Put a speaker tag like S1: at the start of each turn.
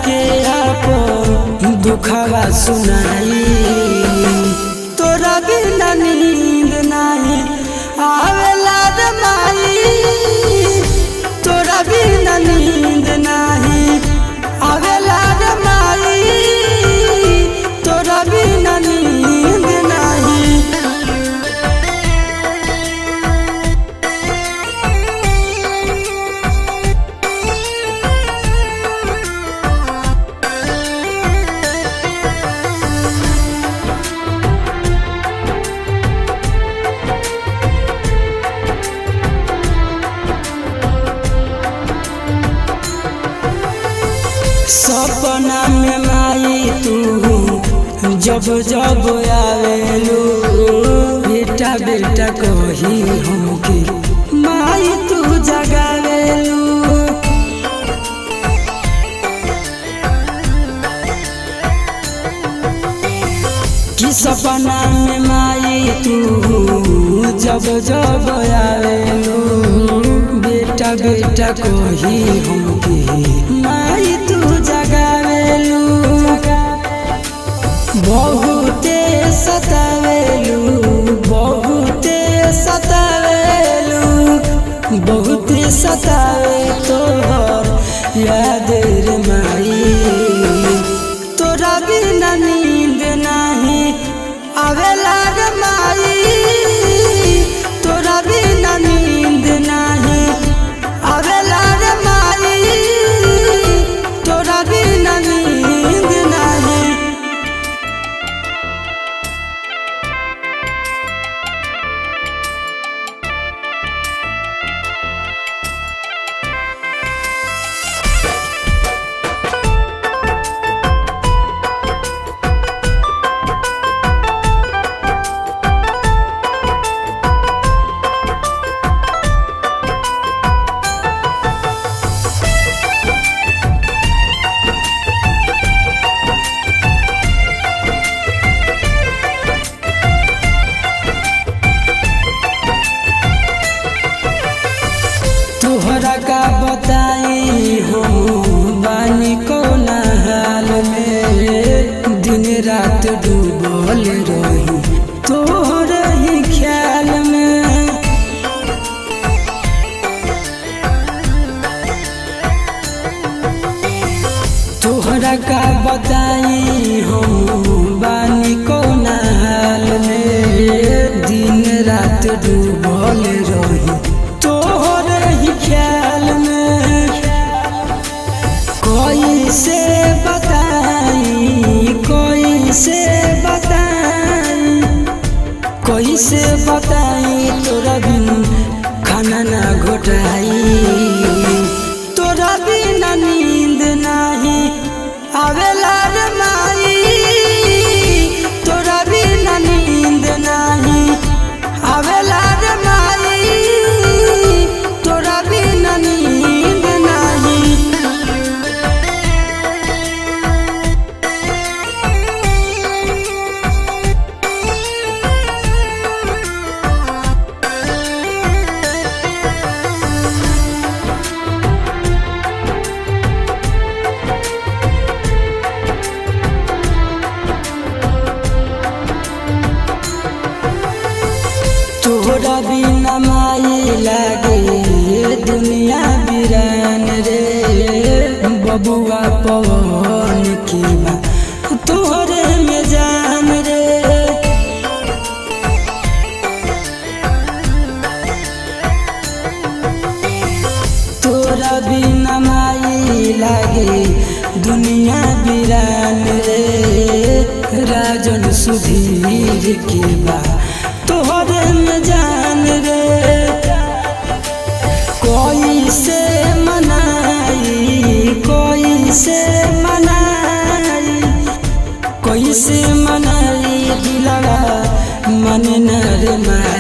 S1: के आपन दुखवा सुनाई। तोरा बिना नींद नहीं आवेला रे माई, तोरा बिना नींद नहीं आवेला रे माई, तोरा बिना नींद नहीं। सपना में माई तू जब जब आवेलू, बेटा बेटा कही हमके माई तू जगावेलू। कि सपना में माई तू जब जब आवेलू, बेटा बेटा कही हमके माई तू जगावेलू। बहुते सतावेलू, बहुते सतावेलू, बहुते सतावे तोहर याद रे माई। तोरा बिना नींद नहीं आवेला रे माई, तोरा बिना नींद नहीं आवेला रे माई, तोरा बिना नींद नहीं। तोहरा का बताई हम बानी कौन हाल में, दिन रात डूबल रही तोहर ही ख्याल में। तोहरा का बताई हम बानी कौन हाल में, दिन रात डूबल रही तोहर ही ख्याल में। कोई से बताई, कोई से बताई, कोई से बताई तोरा बिन खाना ना घोटाई। तोरा बिना नींद नहीं आवेला रे माई, तोरा बिना नींद नहीं आवेला रे माई, तोरा बिना नींद नहीं। तोरा बिना माई लागे दुनिया बिरान रे, बबुआ पवन की माँ तोहरे में जान रे। तोरा बिना माई लागे दुनिया बिरान रे, राजन सुधीर की बा तोहरे में जान रे। कोई से मनाई, कोई से मनाई, कोई से मनाई दिलवा मन न रे माई।